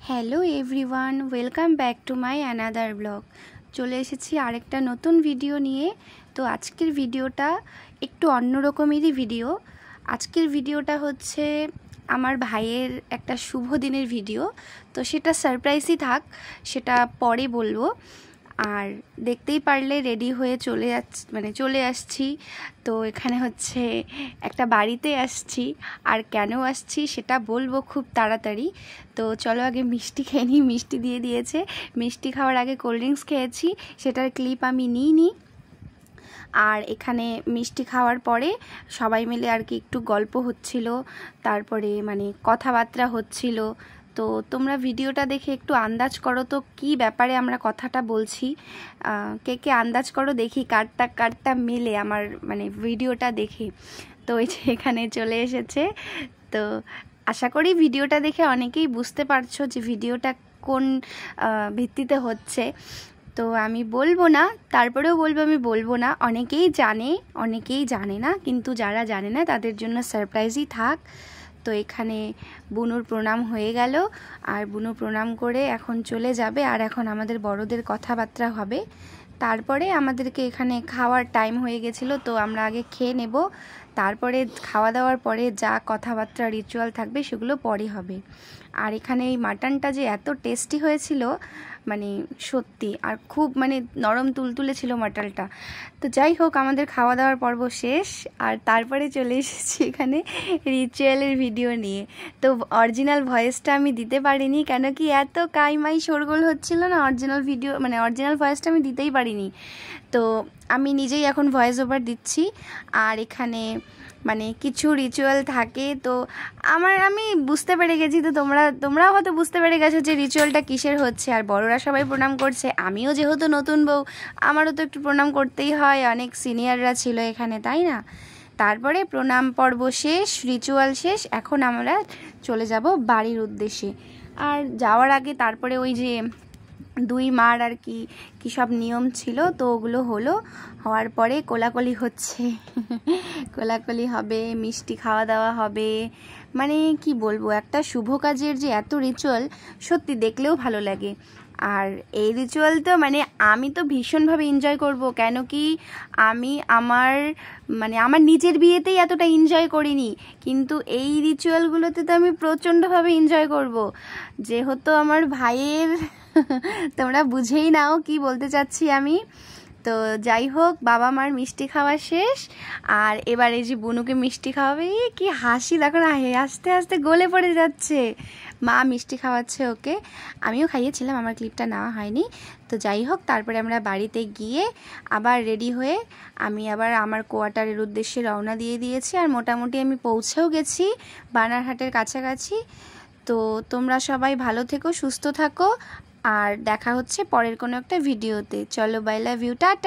Hello everyone, welcome back to my another blog. চলে এসেছি আরেকটা নতুন ভিডিও নিয়ে। তো আজকের ভিডিওটা একটু অন্যরকমেরই ভিডিও। আজকের ভিডিওটা হচ্ছে আমার ভাইয়ের একটা শুভ দিনের ভিডিও। তো সেটা সারপ্রাইজই থাক, সেটা পরে বলবো। আর দেখতেই পারলে রেডি হয়ে চলে আসছি। তো এখানে হচ্ছে একটা বাড়িতে আসছি, আর কেন আসছি সেটা বলবো খুব তাড়াতাড়ি। তো চলো আগে মিষ্টি খেয়ে নিই। মিষ্টি দিয়ে দিয়েছে, মিষ্টি খাওয়ার আগে কোল্ড ড্রিঙ্কস খেয়েছি, সেটার ক্লিপ আমি নিইনি। আর এখানে মিষ্টি খাওয়ার পরে সবাই মিলে আর কি একটু গল্প হচ্ছিল, তারপরে কথাবার্তা হচ্ছিল। তো তোমরা ভিডিওটা দেখে একটু আন্দাজ করো তো কী ব্যাপারে আমরা কথাটা বলছি। কে কে আন্দাজ করো দেখি কারটা মেলে আমার ভিডিওটা দেখে। তো এই যে এখানে চলে এসেছে। তো আশা করি ভিডিওটা দেখে অনেকেই বুঝতে পারছো যে ভিডিওটা কোন ভিত্তিতে হচ্ছে। তো আমি বলবো না, তারপরেও বলবো আমি বলবো না। অনেকেই জানে, অনেকেই জানে না, কিন্তু যারা জানে না তাদের জন্য সারপ্রাইজই থাক। তো এখানে বুনুর প্রণাম হয়ে গেল, আর বুনু প্রণাম করে এখন চলে যাবে। আর এখন আমাদের বড়দের কথাবার্তা হবে, তারপরে আমাদেরকে এখানে খাওয়ার টাইম হয়ে গেছিলো। তো আমরা আগে খেয়ে নেব, তারপরে খাওয়া দাওয়ার পরে যা কথাবার্তা রিচুয়াল থাকবে সেগুলো পরে হবে। আর এখানে এই মাটনটা যে এত টেস্টি হয়েছিল সত্যি, আর খুব নরম তুলতুলে ছিল মাটনটা। তো যাই হোক, আমাদের খাওয়া দাওয়ার পর্ব শেষ, আর তারপরে চলে এসেছি এখানে রিচুয়ালের ভিডিও নিয়ে। তো অরিজিনাল ভয়েসটা আমি দিতে পারিনি, কেন কি এত কাইমাই শোরগোল হচ্ছিল না। অরিজিনাল ভিডিও অরিজিনাল ভয়েসটা আমি দিতেই পারিনি। তো আমি নিজেই এখন ভয়েস ওভার দিচ্ছি। আর এখানে কিছু রিচুয়াল থাকে, তো আমি বুঝতে পেরে গেছি। তো তোমরাও হয়তো বুঝতে পেরে গেছো যে রিচুয়ালটা কিসের হচ্ছে। আর বড়রা সবাই প্রণাম করছে, আমিও যেহেতু নতুন বউ, আমারও তো একটু প্রণাম করতেই হয়। অনেক সিনিয়ররা ছিল এখানে, তাই না? তারপরে প্রণাম পর্ব শেষ, রিচুয়াল শেষ। এখন আমরা চলে যাব বাড়ির উদ্দেশ্যে। আর যাওয়ার আগে তারপরে ওই যে দুই মার আর কি সব নিয়ম ছিল, তো ওগুলো হওয়ার পরে কোলাকুলি হচ্ছে। কোলাকুলি হবে, মিষ্টি খাওয়া দাওয়া হবে। কি বলবো, একটা শুভ কাজের যে এত রিচুয়াল, সত্যি দেখলেও ভালো লাগে। আর এই রিচুয়াল তো আমি তো ভীষণভাবে এনজয় করব, কেন কি আমি আমার আমার নিজের বিয়েতেই এতটা এনজয় করিনি, কিন্তু এই রিচুয়ালগুলোতে তো আমি প্রচণ্ডভাবে এনজয় করব, যেহেতু আমার ভাইয়ের। তোমরা বুঝেই নাও কি বলতে চাচ্ছি আমি। তো যাই হোক, বাবা মার মিষ্টি খাওয়া শেষ, আর এবারে যে বুনুকে মিষ্টি খাওয়াবে। কি হাসি দেখো না, আস্তে আস্তে গলে পড়ে যাচ্ছে। মা মিষ্টি খাওয়াচ্ছে ওকে, আমিও খাইয়েছিলাম, আমার ক্লিপটা নেওয়া হয়নি। তো যাই হোক, তারপরে আমরা বাড়িতে গিয়ে আবার রেডি হয়ে আমি আবার আমার কোয়ার্টারের উদ্দেশ্যে রওনা দিয়ে দিয়েছি। আর মোটামুটি আমি পৌঁছেও গেছি বানারহাটের কাছাকাছি। তো তোমরা সবাই ভালো থেকো, সুস্থ থাকো, আর দেখা হচ্ছে পরের কোনো একটা ভিডিওতে। চলো, বাই, লাভ ইউ, টাটা।